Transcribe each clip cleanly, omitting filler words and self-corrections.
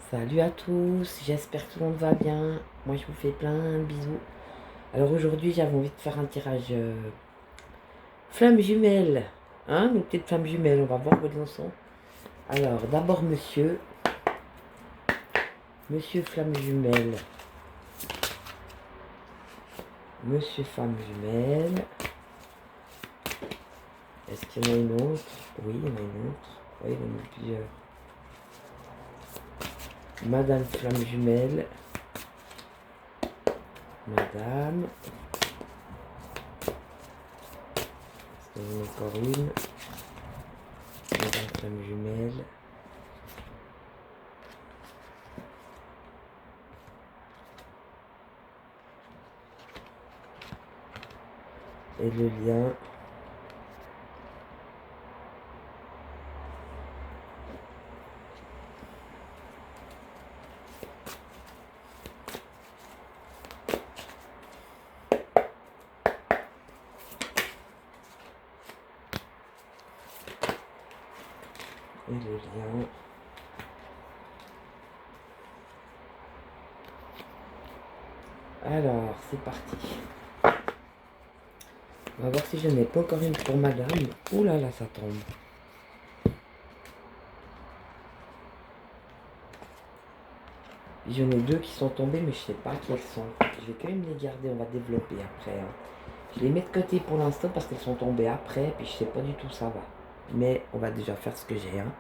Salut à tous, j'espère que tout le monde va bien. Moi je vous fais plein de bisous. Alors aujourd'hui j'avais envie de faire un tirage flamme jumelle. Hein, nos petites flammes jumelles, on va voir où elles en sont. Alors d'abord Monsieur flamme jumelle. Monsieur flamme jumelle. Est-ce qu'il y en a une autre? Oui, il y en a une autre. Oui, il y en a plusieurs. Madame flamme jumelle. Madame. Est-ce qu'il y en a encore une? Madame flamme jumelle. Et le lien. Et le lien. Alors, c'est parti. On va voir si je n'ai pas encore une pour madame. Ouh là là, ça tombe. J'en ai deux qui sont tombées, mais je sais pas qui elles sont. Je vais quand même les garder, on va développer après. Hein. Je les mets de côté pour l'instant parce qu'elles sont tombées après, puis je sais pas du tout où ça va. Mais on va déjà faire ce que j'ai. Hein.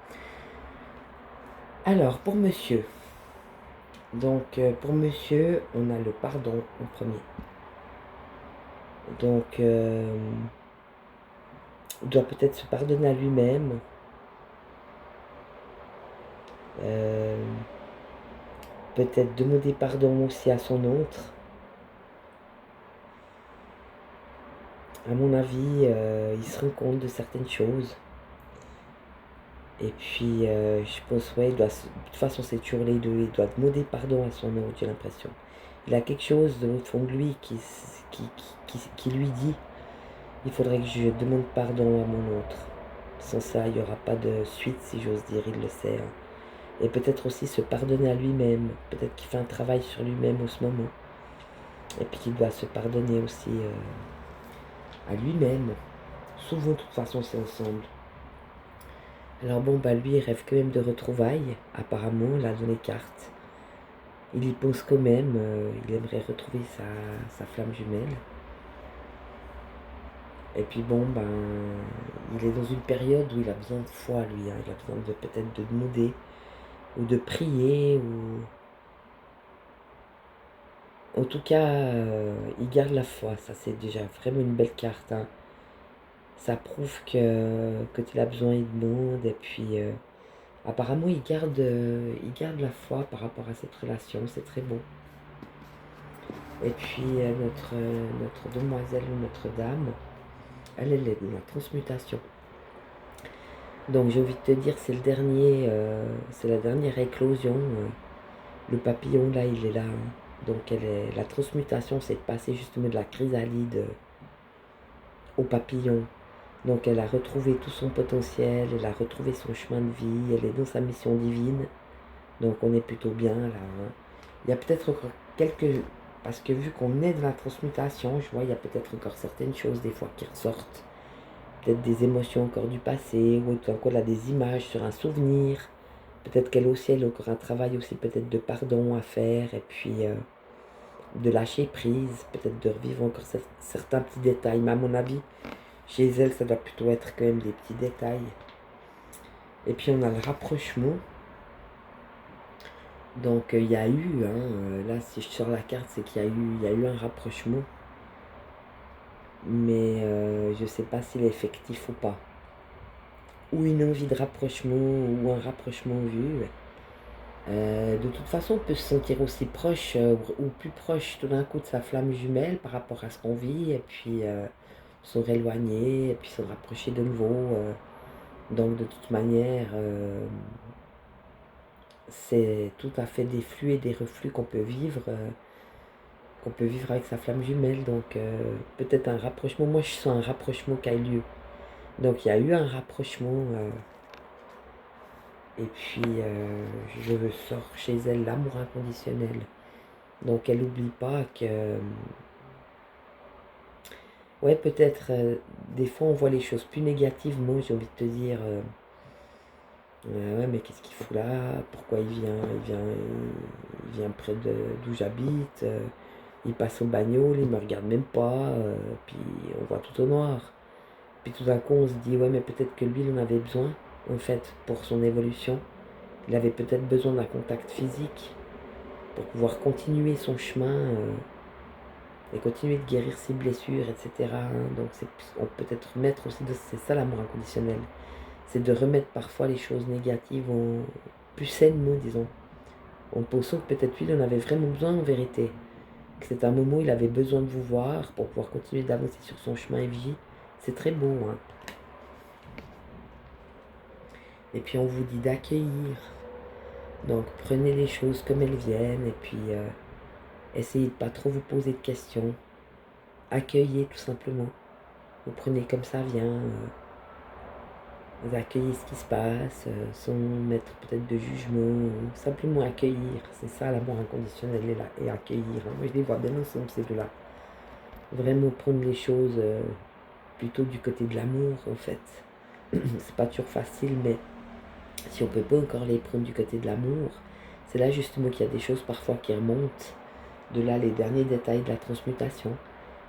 Alors, pour monsieur. Donc, pour monsieur, on a le pardon en premier. Donc, il doit peut-être se pardonner à lui-même. Peut-être demander pardon aussi à son autre. À mon avis, il se rend compte de certaines choses. Et puis, je pense, ouais, de toute façon, c'est toujours les deux. Il doit demander pardon à son autre, j'ai l'impression. Il a quelque chose de l'autre fond de lui qui lui dit, il faudrait que je demande pardon à mon autre. Sans ça, il n'y aura pas de suite, si j'ose dire, il le sait. Hein. Et peut-être aussi se pardonner à lui-même. Peut-être qu'il fait un travail sur lui-même en ce moment. Et puis qu'il doit se pardonner aussi à lui-même. Souvent, de toute façon, c'est ensemble. Alors bon, bah lui, il rêve quand même de retrouvailles, apparemment, là, dans les cartes. Il y pense quand même, il aimerait retrouver sa flamme jumelle. Et puis bon, ben, il est dans une période où il a besoin de foi, lui. Hein. Il a besoin de peut-être de demander, ou de prier, ou... En tout cas, il garde la foi, ça c'est déjà vraiment une belle carte. Hein. Ça prouve que quand il a besoin, il demande, et puis... apparemment, il garde la foi par rapport à cette relation, c'est très beau. Et puis, notre demoiselle ou notre dame, elle est dans la transmutation. Donc, j'ai envie de te dire, c'est c'est la dernière éclosion. Le papillon, là, il est là. Hein. Donc, la transmutation, c'est de passer justement de la chrysalide au papillon. Donc, elle a retrouvé tout son potentiel, elle a retrouvé son chemin de vie, elle est dans sa mission divine. Donc on est plutôt bien là. Hein. Il y a peut-être encore quelques... Parce que vu qu'on est dans la transmutation, je vois, il y a peut-être encore certaines choses des fois qui ressortent. Peut-être des émotions encore du passé, ou tout encore là des images sur un souvenir. Peut-être qu'elle aussi, elle a encore un travail aussi peut-être de pardon à faire, et puis de lâcher prise, peut-être de revivre encore certains petits détails. Mais à mon avis, chez elle, ça doit plutôt être quand même des petits détails. Et puis on a le rapprochement. Donc il y a eu, hein, là si je sors la carte, c'est qu'il y a eu un rapprochement. Mais je ne sais pas s'il est effectif ou pas. Ou une envie de rapprochement, ou un rapprochement vu. De toute façon, on peut se sentir aussi proche, ou plus proche tout d'un coup de sa flamme jumelle par rapport à ce qu'on vit, et puis se rééloigner, et puis se rapprocher de nouveau. Donc de toute manière... c'est tout à fait des flux et des reflux qu'on peut vivre avec sa flamme jumelle. Donc peut-être un rapprochement. Moi je sens un rapprochement qui a eu lieu. Donc il y a eu un rapprochement. Et puis, je sors chez elle l'amour inconditionnel. Donc, elle n'oublie pas que, ouais, peut-être, des fois, on voit les choses plus négativement. J'ai envie de te dire, ouais, mais qu'est-ce qu'il fout là? Pourquoi il vient? Il vient près d'où j'habite. Il passe au bagnole, il me regarde même pas. Puis, on voit tout au noir. Puis tout d'un coup, on se dit, ouais, mais peut-être que lui, il en avait besoin, en fait, pour son évolution. Il avait peut-être besoin d'un contact physique pour pouvoir continuer son chemin et continuer de guérir ses blessures, etc. Donc on peut peut-être remettre aussi, c'est ça l'amour inconditionnel, c'est de remettre parfois les choses négatives en plus sainement, disons. En pensant que peut-être lui, il en avait vraiment besoin en vérité. Que c'est un moment où il avait besoin de vous voir pour pouvoir continuer d'avancer sur son chemin et vie. C'est très beau, hein. Et puis on vous dit d'accueillir. Donc prenez les choses comme elles viennent et puis essayez de pas trop vous poser de questions. Accueillez tout simplement. Vous prenez comme ça vient. Vous accueillez ce qui se passe sans mettre peut-être de jugement. Simplement accueillir. C'est ça l'amour inconditionnel est là. Et accueillir. Moi je les vois bien ensemble ces deux-là. Vraiment prendre les choses plutôt du côté de l'amour en fait. C'est pas toujours facile mais si on peut pas encore les prendre du côté de l'amour, c'est là justement qu'il y a des choses parfois qui remontent. De là les derniers détails de la transmutation.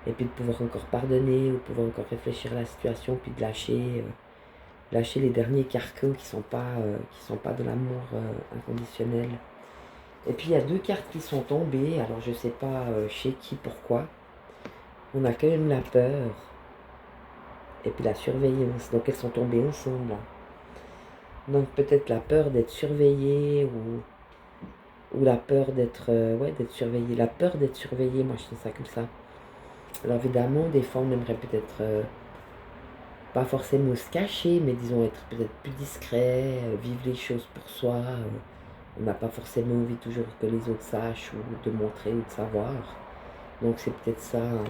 Et puis de pouvoir encore pardonner, ou de pouvoir encore réfléchir à la situation, puis de lâcher les derniers carcans qui sont pas de l'amour inconditionnel. Et puis il y a deux cartes qui sont tombées, alors je sais pas chez qui, pourquoi. On a quand même la peur, et puis la surveillance, donc elles sont tombées ensemble. Donc peut-être la peur d'être surveillé, ou la peur d'être d'être surveillé. La peur d'être surveillé, moi je sens ça comme ça. Alors évidemment, des fois on aimerait peut-être pas forcément se cacher, mais disons être peut-être plus discret, vivre les choses pour soi. On n'a pas forcément envie toujours que les autres sachent ou de montrer ou de savoir. Donc c'est peut-être ça, hein.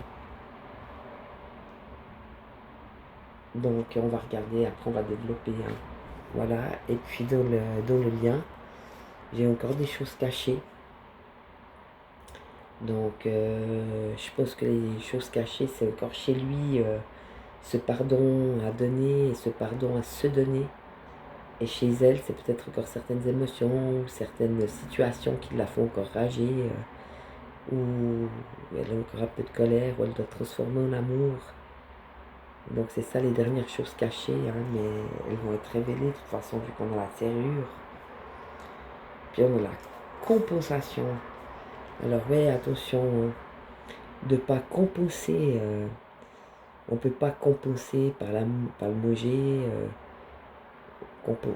Donc on va regarder, après on va développer, hein. Voilà, et puis dans le lien, j'ai encore des choses cachées. Donc je pense que les choses cachées, c'est encore chez lui ce pardon à donner et ce pardon à se donner. Et chez elle, c'est peut-être encore certaines émotions, certaines situations qui la font encore rager, où elle a encore un peu de colère, où elle doit transformer en amour. Donc c'est ça les dernières choses cachées, hein, mais elles vont être révélées de toute façon vu qu'on a la serrure. Puis on a la compensation. Alors ouais, attention, hein, de ne pas compenser. On ne peut pas compenser par le mot G.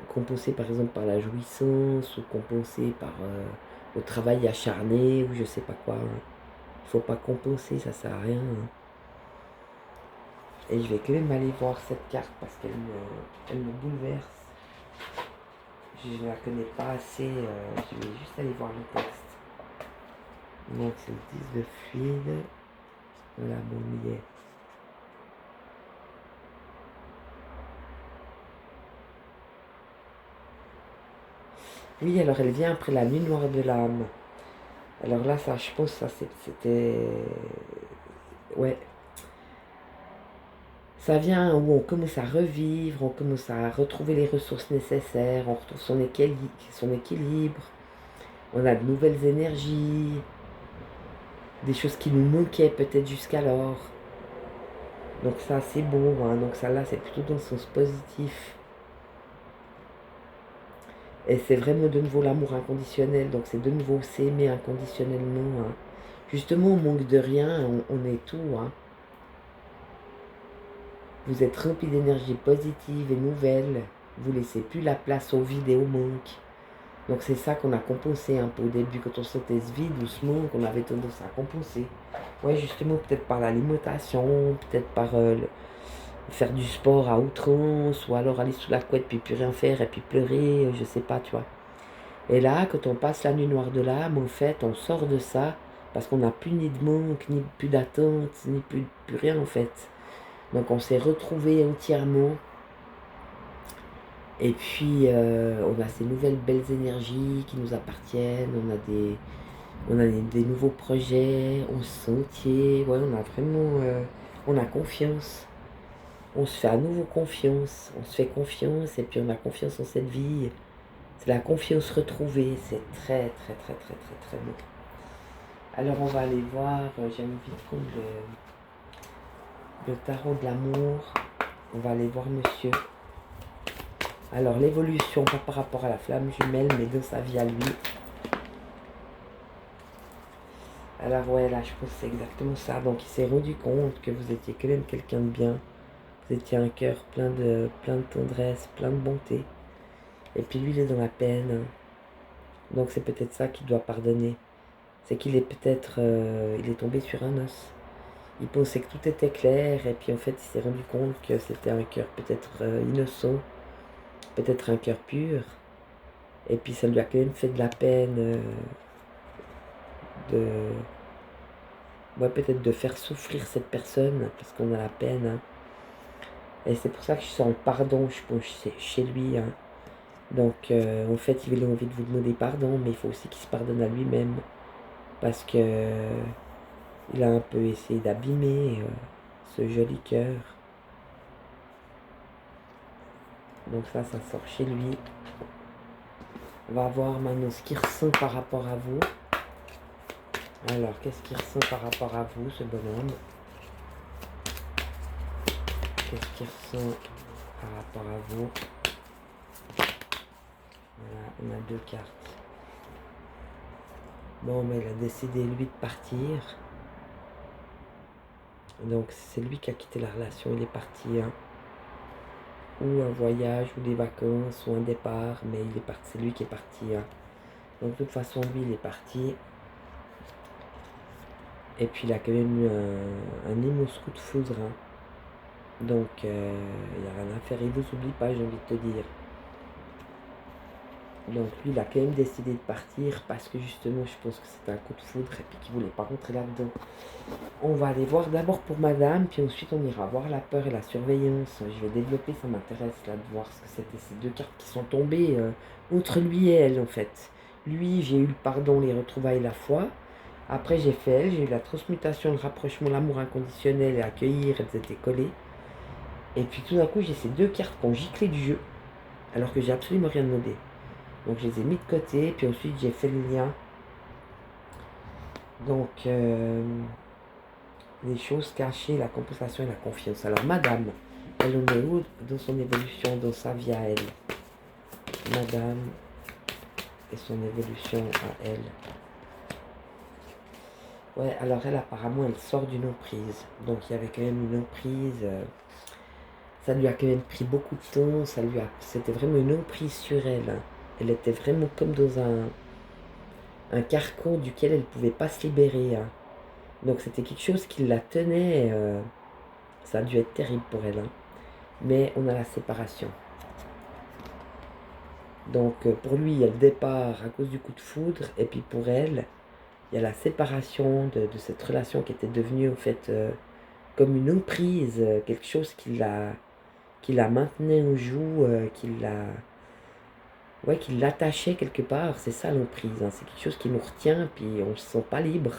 Compensé par exemple par la jouissance ou compensé par le travail acharné ou je sais pas quoi. Il faut pas compenser, ça sert à rien, hein. Et je vais quand même aller voir cette carte parce elle me bouleverse. Je ne la connais pas assez, je vais juste aller voir le texte. Donc c'est le 10 de fluide. Voilà, bon, il y est. Oui, alors elle vient après la nuit noire de l'âme. Alors là, ça, je pense, ça c'était... Ouais. Ça vient où on commence à revivre, on commence à retrouver les ressources nécessaires, on retrouve son équilibre, on a de nouvelles énergies, des choses qui nous manquaient peut-être jusqu'alors. Donc ça, c'est beau, hein. Donc ça là, c'est plutôt dans le sens positif. Et c'est vraiment de nouveau l'amour inconditionnel, donc c'est de nouveau s'aimer inconditionnellement, hein. Justement, on manque de rien, on est tout, hein. Vous êtes rempli d'énergie positive et nouvelle, vous laissez plus la place au vide et au manque. Donc c'est ça qu'on a compensé un peu au début, quand on sentait ce vide doucement, qu'on avait tendance à compenser. Ouais, justement, peut-être par l'alimentation, peut-être par faire du sport à outrance, ou alors aller sous la couette puis plus rien faire et puis pleurer, je sais pas, tu vois. Et là, quand on passe la nuit noire de l'âme, en fait, on sort de ça parce qu'on n'a plus ni de manque, ni plus d'attente, ni plus rien en fait. Donc on s'est retrouvé entièrement Et puis, on a ces nouvelles belles énergies qui nous appartiennent, on a des nouveaux projets, on se sent entier, ouais, on a vraiment, on a confiance. On se fait à nouveau confiance, on se fait confiance et puis on a confiance en cette vie. C'est la confiance retrouvée, c'est très très très très très très beau. Alors on va aller voir, j'ai envie de prendre le tarot de l'amour. On va aller voir monsieur. Alors l'évolution, pas par rapport à la flamme jumelle, mais dans sa vie à lui. Alors ouais, là je pense que c'est exactement ça. Donc il s'est rendu compte que vous étiez quand même quelqu'un de bien. Vous étiez un cœur plein de tendresse, plein de bonté. Et puis lui il est dans la peine. Donc c'est peut-être ça qu'il doit pardonner. C'est qu'il est peut-être, il est tombé sur un os. Il pensait que tout était clair et puis en fait il s'est rendu compte que c'était un cœur peut-être innocent, peut-être un cœur pur. Et puis ça lui a quand même fait de la peine de, ouais, peut-être de faire souffrir cette personne parce qu'on a la peine. Hein. Et c'est pour ça que je sens le pardon, je pense, chez lui. Hein. Donc en fait il a envie de vous demander pardon, mais il faut aussi qu'il se pardonne à lui-même parce que il a un peu essayé d'abîmer ce joli cœur. Donc ça sort chez lui. On va voir maintenant ce qu'il ressent par rapport à vous. Alors, qu'est-ce qu'il ressent par rapport à vous, ce bonhomme? Qu'est-ce qu'il ressent par rapport à vous? Voilà, on a deux cartes. Bon, mais il a décidé, lui, de partir. Donc, c'est lui qui a quitté la relation, il est parti. Hein. Ou un voyage, ou des vacances, ou un départ, mais il est parti, c'est lui qui est parti. Hein. Donc, de toute façon, lui, il est parti. Et puis, il a quand même eu un immense coup de foudre. Hein. Donc, il n'y a rien à faire. Il vous oublie pas, j'ai envie de te dire. Donc, lui, il a quand même décidé de partir parce que justement, je pense que c'était un coup de foudre et puis qu'il voulait pas rentrer là-dedans. On va aller voir d'abord pour madame, puis ensuite on ira voir la peur et la surveillance. Je vais développer, ça m'intéresse là de voir ce que c'était ces deux cartes qui sont tombées entre lui et elle en fait. Lui, j'ai eu le pardon, les retrouvailles, la foi. Après, j'ai fait elle, j'ai eu la transmutation, le rapprochement, l'amour inconditionnel et accueillir, elles étaient collées. Et puis tout d'un coup, j'ai ces deux cartes qui ont giclé du jeu, alors que j'ai absolument rien demandé. Donc je les ai mis de côté, puis ensuite j'ai fait le lien. Donc les choses cachées, la compensation et la confiance. Alors madame, elle en est où dans son évolution, dans sa vie à elle? Madame et son évolution à elle. Ouais, alors elle apparemment elle sort d'une emprise. Donc il y avait quand même une emprise. Ça lui a quand même pris beaucoup de temps. C'était vraiment une emprise sur elle. Hein. Elle était vraiment comme dans un carcan duquel elle ne pouvait pas se libérer. Hein. Donc c'était quelque chose qui la tenait. Ça a dû être terrible pour elle. Hein. Mais on a la séparation. Donc pour lui, il y a le départ à cause du coup de foudre. Et puis pour elle, il y a la séparation de cette relation qui était devenue en fait comme une emprise. Quelque chose qui la maintenait au joug, qui l'attachait quelque part. C'est ça l'emprise. Hein. C'est quelque chose qui nous retient. Puis on ne se sent pas libre.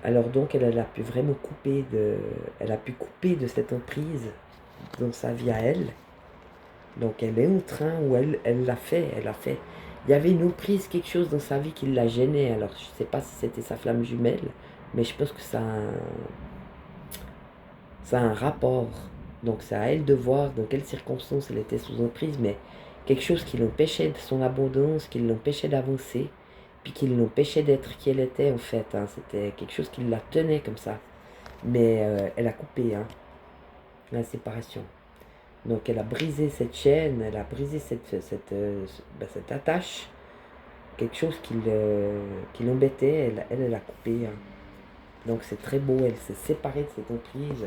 Alors donc elle a pu vraiment elle a pu couper de cette emprise dans sa vie à elle. Donc elle est en train où elle l'a fait, elle a fait. Il y avait une emprise, quelque chose dans sa vie qui la gênait. Alors je ne sais pas si c'était sa flamme jumelle, mais je pense que ça a un rapport. Donc c'est à elle de voir dans quelles circonstances elle était sous emprise, mais quelque chose qui l'empêchait de son abondance, qui l'empêchait d'avancer, puis qui l'empêchait d'être qui elle était en fait. Hein. C'était quelque chose qui la tenait comme ça. Mais elle a coupé hein, la séparation. Donc elle a brisé cette chaîne, elle a brisé cette attache, quelque chose qui l'embêtait, elle a coupé. Hein. Donc c'est très beau, elle s'est séparée de cette emprise,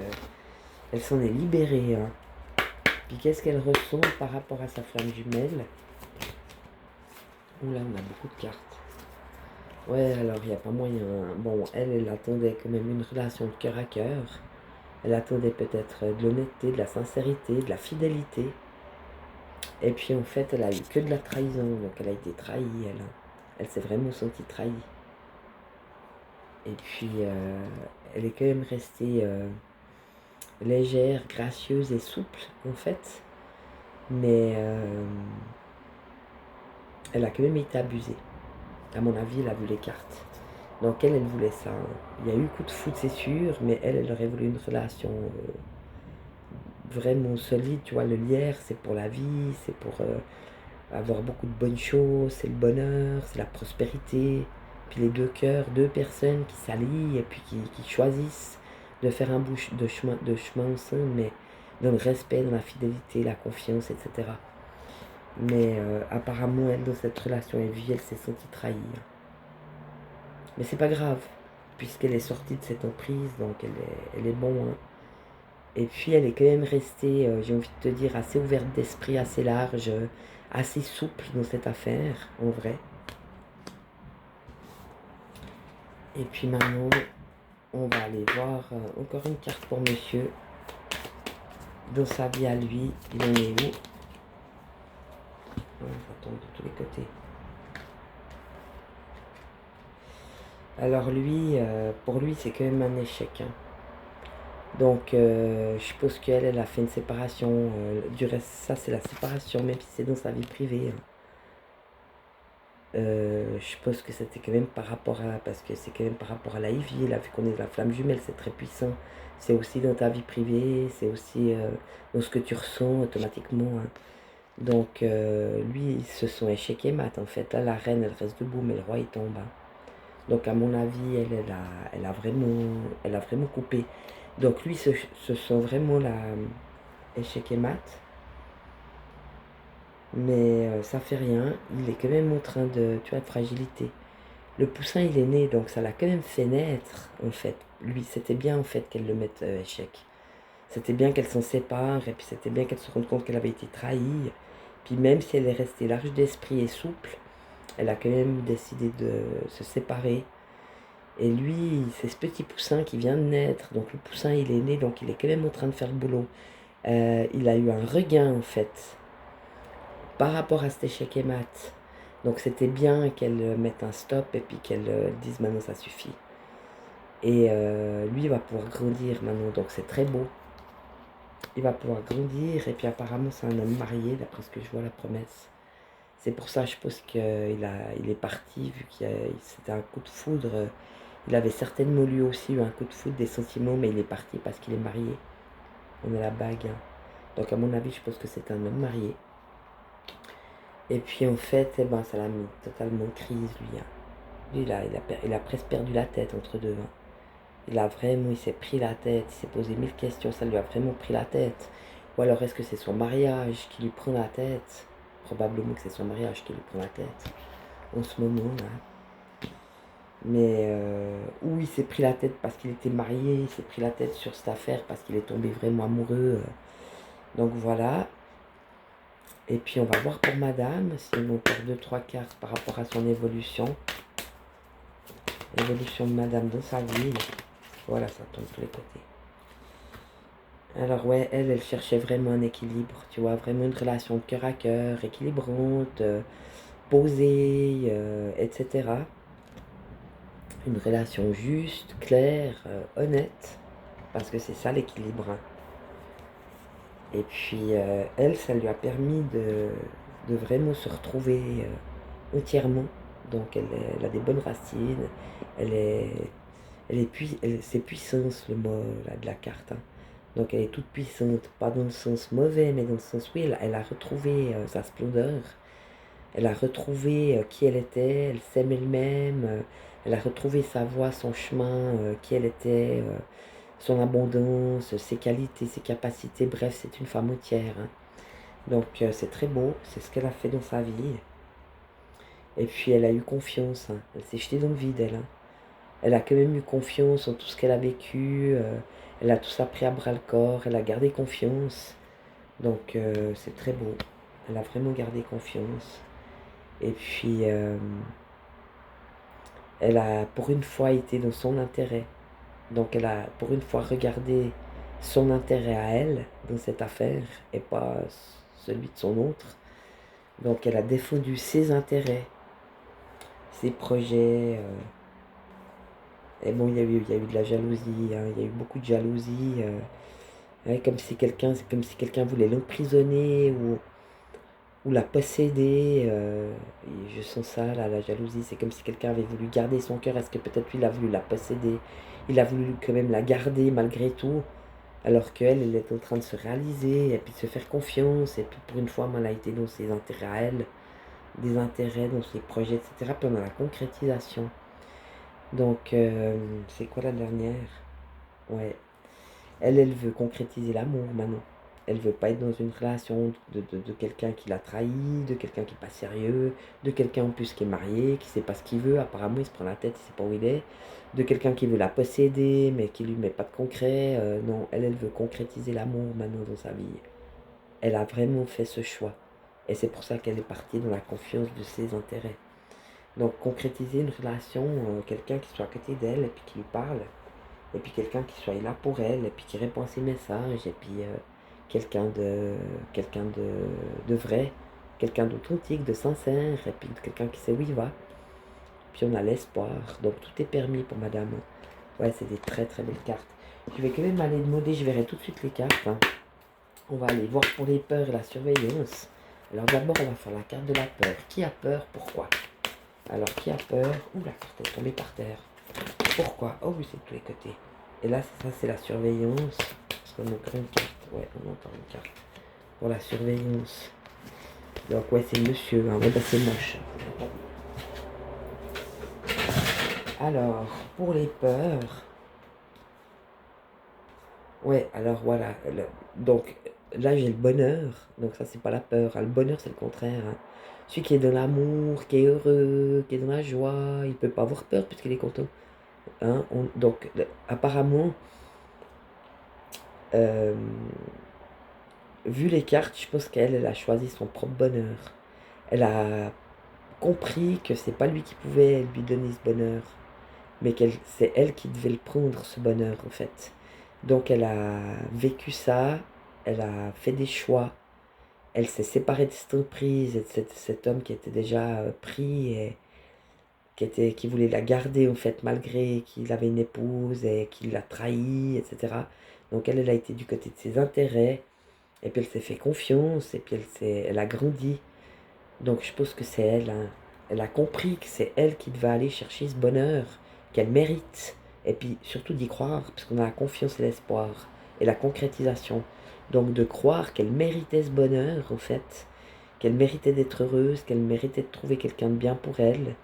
elle s'en est libérée. Hein. Puis qu'est-ce qu'elle ressent par rapport à sa flamme jumelle? Oula, on a beaucoup de cartes. Ouais, alors il n'y a pas moyen. Hein. Bon, elle attendait quand même une relation de cœur à cœur. Elle attendait peut-être de l'honnêteté, de la sincérité, de la fidélité. Et puis en fait, elle a eu que de la trahison, donc elle a été trahie, elle. Elle s'est vraiment sentie trahie. Et puis, elle est quand même restée légère, gracieuse et souple, en fait. Mais elle a quand même été abusée. À mon avis, elle a vu les cartes. Donc elle voulait ça. Il y a eu coup de foudre, c'est sûr, mais elle aurait voulu une relation vraiment solide. Tu vois, le lierre, c'est pour la vie, c'est pour avoir beaucoup de bonnes choses, c'est le bonheur, c'est la prospérité. Puis les deux cœurs, deux personnes qui s'allient et puis qui choisissent de faire un bout de chemin ensemble, mais dans le respect, dans la fidélité, la confiance, etc. Mais apparemment, elle, dans cette relation, elle s'est sentie trahie. Mais c'est pas grave, puisqu'elle est sortie de cette emprise, donc elle est bon. Hein. Et puis elle est quand même restée, j'ai envie de te dire, assez ouverte d'esprit, assez large, assez souple dans cette affaire, en vrai. Et puis maintenant, on va aller voir encore une carte pour monsieur. Dans sa vie à lui, il en est où? Ça tombe de tous les côtés. Alors lui, pour lui, c'est quand même un échec. Hein. Donc, je suppose qu'elle a fait une séparation. Du reste, ça, c'est la séparation, même si c'est dans sa vie privée. Hein. Je suppose que c'était quand même par rapport à... Parce que c'est quand même par rapport à la Ivy, là, vu qu'on est de la flamme jumelle, c'est très puissant. C'est aussi dans ta vie privée, c'est aussi dans ce que tu ressens automatiquement. Hein. Donc, lui, ils se sont échequés mat, en fait. Là, la reine, elle reste debout, mais le roi, il tombe. Hein. Donc, à mon avis, elle a vraiment coupé. Donc, lui, se sent vraiment là, échequé mat. Mais ça fait rien. Il est quand même en train de, tu vois, de fragilité. Le poussin, il est né, donc ça l'a quand même fait naître, en fait. Lui, c'était bien, en fait, qu'elle le mette échec. C'était bien qu'elle s'en sépare, et puis c'était bien qu'elle se rende compte qu'elle avait été trahie. Puis même si elle est restée large d'esprit et souple, elle a quand même décidé de se séparer. Et lui, c'est ce petit poussin qui vient de naître. Donc le poussin, il est né, donc il est quand même en train de faire le boulot. Il a eu un regain, en fait, par rapport à cet échec et mat. Donc c'était bien qu'elle mette un stop et puis qu'elle dise maintenant ça suffit. Et lui, il va pouvoir grandir maintenant, donc c'est très beau. Il va pouvoir grandir, et puis apparemment c'est un homme marié, d'après ce que je vois la promesse. C'est pour ça, je pense qu'il il est parti, vu que c'était un coup de foudre. Il avait certainement lui aussi eu un coup de foudre, des sentiments, mais il est parti parce qu'il est marié. On a la bague. Hein. Donc à mon avis, je pense que c'est un homme marié. Et puis en fait, eh ben, ça l'a mis totalement en crise, lui. Hein. Lui, il a presque perdu la tête entre deux. Hein. Il s'est pris la tête, il s'est posé mille questions, ça lui a vraiment pris la tête. Ou alors est-ce que c'est son mariage qui lui prend la tête? Probablement que c'est son mariage qui lui prend la tête en ce moment là. Mais ou il s'est pris la tête parce qu'il était marié, il s'est pris la tête sur cette affaire parce qu'il est tombé vraiment amoureux. Donc voilà. Et puis on va voir pour madame, si on peut faire 2-3 cartes par rapport à son évolution. L'évolution de madame dans sa vie. Voilà, ça tombe de tous les côtés. Alors ouais, elle cherchait vraiment un équilibre, tu vois, vraiment une relation de cœur à cœur, équilibrante, posée, etc. Une relation juste, claire, honnête, parce que c'est ça l'équilibre. Hein. Et puis elle, ça lui a permis de vraiment se retrouver entièrement. Donc elle a des bonnes racines, c'est puissance le mot là, de la carte. Hein. Donc elle est toute puissante, pas dans le sens mauvais, mais dans le sens oui, elle a retrouvé sa splendeur, elle a retrouvé qui elle était, elle s'aime elle-même, elle a retrouvé sa voie, son chemin, qui elle était, son abondance, ses qualités, ses capacités, bref, c'est une femme entière. Hein. Donc c'est très beau, c'est ce qu'elle a fait dans sa vie. Et puis elle a eu confiance, hein. Elle s'est jetée dans le vide, elle. Hein. Elle a quand même eu confiance en tout ce qu'elle a vécu, elle a tout ça pris à bras le corps, elle a gardé confiance. Donc c'est très beau. Elle a vraiment gardé confiance. Et puis elle a pour une fois été dans son intérêt. Donc elle a pour une fois regardé son intérêt à elle dans cette affaire et pas celui de son autre. Donc elle a défendu ses intérêts, ses projets. Et bon, il y a eu de la jalousie, hein, il y a eu beaucoup de jalousie. Ouais, c'est comme si quelqu'un voulait l'emprisonner ou la posséder. Et je sens ça, là, la jalousie. C'est comme si quelqu'un avait voulu garder son cœur. Est-ce que peut-être lui, il a voulu la posséder? Il a voulu quand même la garder malgré tout. Alors qu'elle, elle est en train de se réaliser et puis de se faire confiance. Et puis pour une fois, elle a été dans ses intérêts à elle, des intérêts dans ses projets, etc. Puis dans la concrétisation. Donc, c'est quoi la dernière? Ouais. Elle veut concrétiser l'amour maintenant. Elle veut pas être dans une relation de quelqu'un qui l'a trahi, de quelqu'un qui est pas sérieux, de quelqu'un en plus qui est marié, qui sait pas ce qu'il veut, apparemment il se prend la tête, il sait pas où il est, de quelqu'un qui veut la posséder, mais qui lui met pas de concret. Non, elle veut concrétiser l'amour maintenant dans sa vie. Elle a vraiment fait ce choix. Et c'est pour ça qu'elle est partie dans la confiance de ses intérêts. Donc concrétiser une relation, quelqu'un qui soit à côté d'elle et puis qui lui parle, et puis quelqu'un qui soit là pour elle, et puis qui répond à ses messages, et puis quelqu'un de vrai, quelqu'un d'authentique, de sincère, et puis quelqu'un qui sait où il va. Puis on a l'espoir, donc tout est permis pour madame. Ouais, c'est des très très belles cartes. Je vais quand même aller demander, je verrai tout de suite les cartes, hein. On va aller voir pour les peurs et la surveillance. Alors d'abord, on va faire la carte de la peur. Qui a peur? Pourquoi? Alors, qui a peur? Ouh, la carte est tombée par terre. Pourquoi? Oh oui, c'est de tous les côtés. Et là, ça, c'est la surveillance. Parce qu'on a encore une carte. Ouais, on a encore une carte. Pour la surveillance. Donc, ouais, c'est monsieur. Hein. Ouais, bah, c'est moche. Alors, pour les peurs. Ouais, alors voilà. Donc, là, j'ai le bonheur. Donc, ça, c'est pas la peur. Ah, le bonheur, c'est le contraire. Hein. Celui qui est dans l'amour, qui est heureux, qui est dans la joie, il peut pas avoir peur puisqu'il est content. Hein. Donc, apparemment, euh, vu les cartes, je pense qu'elle, elle a choisi son propre bonheur. Elle a compris que c'est pas lui qui pouvait lui donner ce bonheur, mais que c'est elle qui devait le prendre, ce bonheur, en fait. Donc elle a vécu ça, elle a fait des choix, elle s'est séparée de cette emprise et de cet homme qui était déjà pris et qui voulait la garder, en fait, malgré qu'il avait une épouse et qu'il l'a trahi, etc. Donc elle a été du côté de ses intérêts, et puis elle s'est fait confiance, et puis elle a grandi. Donc je pense que c'est elle, hein. Elle a compris que c'est elle qui devait aller chercher ce bonheur qu'elle mérite. Et puis surtout d'y croire, parce qu'on a la confiance et l'espoir, et la concrétisation. Donc de croire qu'elle méritait ce bonheur, en fait, qu'elle méritait d'être heureuse, qu'elle méritait de trouver quelqu'un de bien pour elle.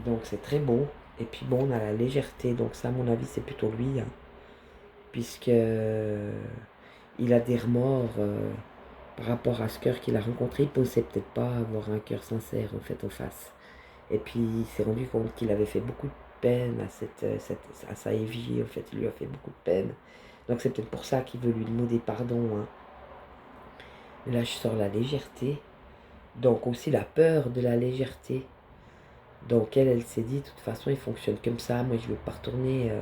Donc c'est très beau. Et puis bon, on a la légèreté, donc ça à mon avis c'est plutôt lui, hein, puisque il a des remords par rapport à ce cœur qu'il a rencontré. Il pensait peut-être pas avoir un cœur sincère en fait en face. Et puis il s'est rendu compte qu'il avait fait beaucoup de peine à sa Evie, en fait il lui a fait beaucoup de peine. Donc c'est peut-être pour ça qu'il veut lui demander pardon. Hein. Là je sors la légèreté, donc aussi la peur de la légèreté. Donc elle s'est dit, de toute façon il fonctionne comme ça, moi je ne veux pas retourner.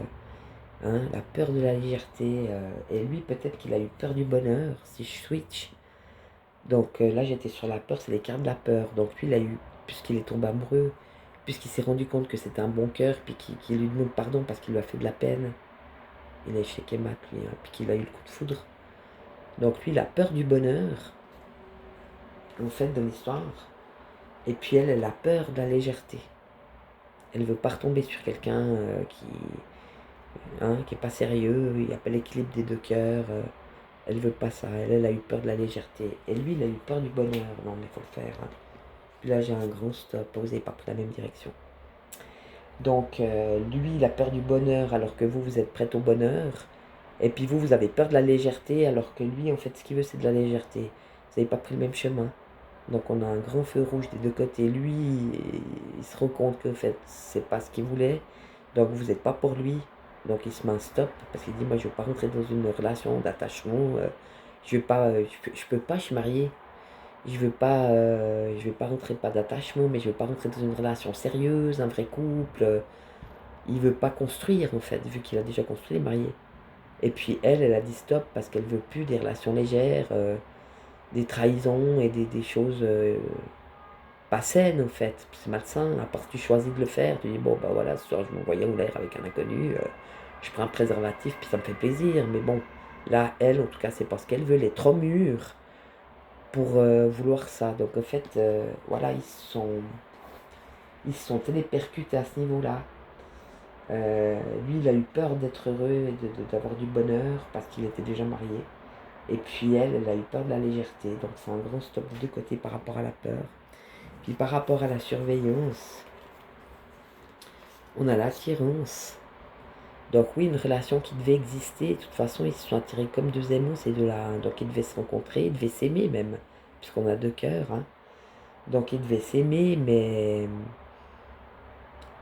Hein, la peur de la légèreté. Et lui peut-être qu'il a eu peur du bonheur, si je switch. Donc là, j'étais sur la peur, c'est les cartes de la peur. Donc lui, il a eu, puisqu'il est tombé amoureux, puisqu'il s'est rendu compte que c'était un bon cœur, puis qu'il lui demande pardon parce qu'il lui a fait de la peine. Il est chez Kemat, lui, hein, puis qu'il a eu le coup de foudre. Donc lui, il a peur du bonheur, en fait, dans l'histoire. Et puis elle a peur de la légèreté. Elle veut pas retomber sur quelqu'un qui est pas sérieux, il n'y a pas l'équilibre des deux cœurs. Elle veut pas ça, elle a eu peur de la légèreté. Et lui, il a eu peur du bonheur. Non, mais il faut le faire. Hein. Là, j'ai un grand stop, vous n'avez pas pris la même direction. Donc, lui, il a peur du bonheur alors que vous, vous êtes prête au bonheur. Et puis vous, vous avez peur de la légèreté alors que lui, en fait, ce qu'il veut, c'est de la légèreté. Vous n'avez pas pris le même chemin. Donc, on a un grand feu rouge des deux côtés. Lui, il se rend compte que, en fait, c'est pas ce qu'il voulait. Donc, vous n'êtes pas pour lui. Donc, il se met un stop parce qu'il dit, moi, je ne veux pas rentrer dans une relation d'attachement. Je veux pas, je peux pas, je suis marié. Je vais pas rentrer pas d'attachement, mais je veux pas rentrer dans une relation sérieuse, un vrai couple. Il veut pas construire en fait, vu qu'il a déjà construit, il est marié. Et puis elle a dit stop parce qu'elle veut plus des relations légères. des trahisons et des choses pas saines en fait. C'est malsain, à part si tu choisis de le faire, tu dis bon bah voilà, ce soir je m'envoyais en l'air avec un inconnu, je prends un préservatif puis ça me fait plaisir, mais bon, là elle en tout cas c'est parce qu'elle veut, elle est trop mûre pour vouloir ça. Donc en fait, voilà, ils se sont télépercutés à ce niveau-là. Lui, il a eu peur d'être heureux et d'avoir du bonheur parce qu'il était déjà marié. Et puis elle a eu peur de la légèreté. Donc c'est un grand stop de deux côtés par rapport à la peur. Puis par rapport à la surveillance, on a l'attirance. Donc oui, une relation qui devait exister, de toute façon, ils se sont attirés comme deux aimants, ces deux-là, hein. Donc ils devaient se rencontrer, ils devaient s'aimer même, puisqu'on a deux cœurs, hein. Donc ils devaient s'aimer, mais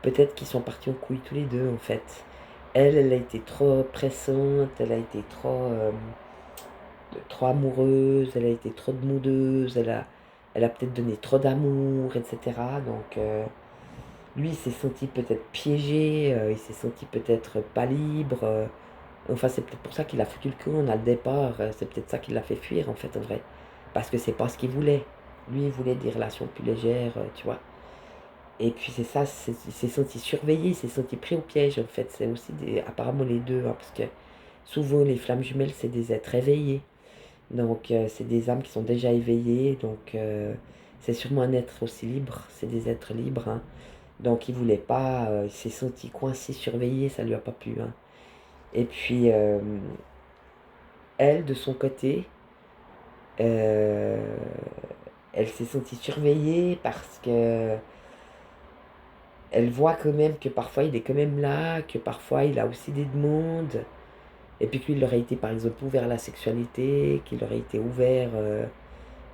peut-être qu'ils sont partis en couille tous les deux, en fait. Elle a été trop pressante, elle a été trop amoureuse, elle a été trop demandeuse, elle a peut-être donné trop d'amour, etc. Donc lui, il s'est senti peut-être piégé, il s'est senti peut-être pas libre. Enfin, c'est peut-être pour ça qu'il a foutu le camp à le départ. C'est peut-être ça qui l'a fait fuir, en fait, en vrai. Parce que c'est pas ce qu'il voulait. Lui, il voulait des relations plus légères, tu vois. Et puis c'est ça, il s'est senti surveillé, il s'est senti pris au piège, en fait. C'est aussi apparemment les deux, hein, parce que souvent, les flammes jumelles, c'est des êtres éveillés. Donc, c'est des âmes qui sont déjà éveillées. Donc, c'est sûrement un être aussi libre. C'est des êtres libres, hein. Donc, il voulait pas. Il s'est senti coincé, surveillé. Ça lui a pas plu, hein. Et puis, elle, de son côté, euh, elle s'est sentie surveillée parce que elle voit quand même que parfois il est quand même là, que parfois il a aussi des demandes. Et puis qu'il aurait été par exemple ouvert à la sexualité, qu'il aurait été ouvert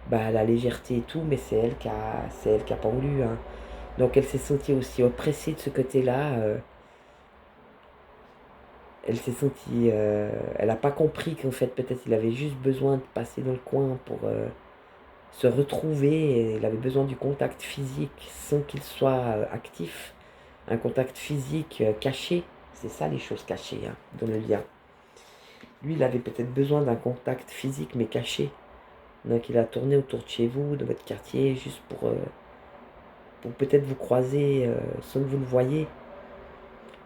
bah, à la légèreté et tout, mais c'est elle qui a pas voulu, hein. Donc elle s'est sentie aussi oppressée de ce côté-là. Elle s'est sentie, elle n'a pas compris qu'en fait peut-être il avait juste besoin de passer dans le coin pour se retrouver. Et il avait besoin du contact physique sans qu'il soit actif, un contact physique caché. C'est ça les choses cachées, hein, dans le lien. Lui, il avait peut-être besoin d'un contact physique mais caché. Donc il a tourné autour de chez vous, de votre quartier, juste pour peut-être vous croiser sans que vous le voyez,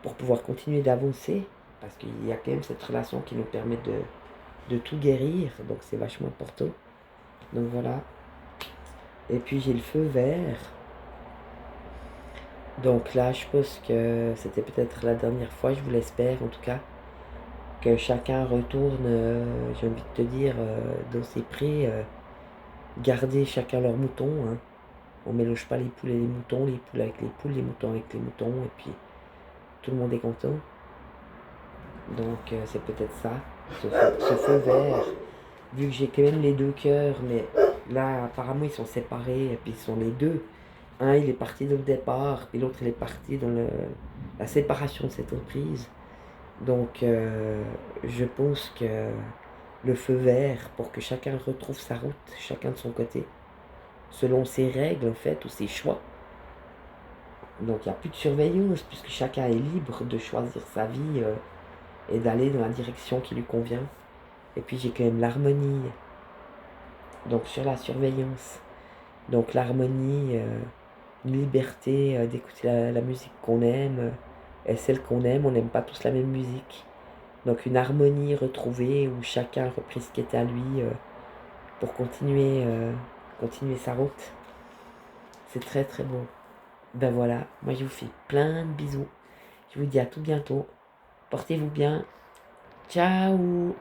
pour pouvoir continuer d'avancer, parce qu'il y a quand même cette relation qui nous permet de tout guérir, donc c'est vachement important. Donc voilà. Et puis j'ai le feu vert. Donc là, je pense que c'était peut-être la dernière fois, je vous l'espère en tout cas, que chacun retourne, j'ai envie de te dire, dans ses prés, garder chacun leur mouton, hein. On mélange pas les poules et les poules avec les poules, les moutons avec les moutons, et puis tout le monde est content. Donc c'est peut-être ça, ce feu vert. Vu que j'ai quand même les deux cœurs, mais là apparemment ils sont séparés, et puis ils sont les deux. Un il est parti dans le départ, et l'autre il est parti dans la séparation de cette entreprise. Donc je pense que le feu vert, pour que chacun retrouve sa route, chacun de son côté, selon ses règles en fait, ou ses choix. Donc il n'y a plus de surveillance, puisque chacun est libre de choisir sa vie et d'aller dans la direction qui lui convient. Et puis j'ai quand même l'harmonie, donc sur la surveillance. Donc l'harmonie, une liberté d'écouter la musique qu'on aime, et celle qu'on aime, on n'aime pas tous la même musique. Donc une harmonie retrouvée où chacun a repris ce qui était à lui pour continuer sa route. C'est très très beau. Ben voilà, moi je vous fais plein de bisous. Je vous dis à tout bientôt. Portez-vous bien. Ciao!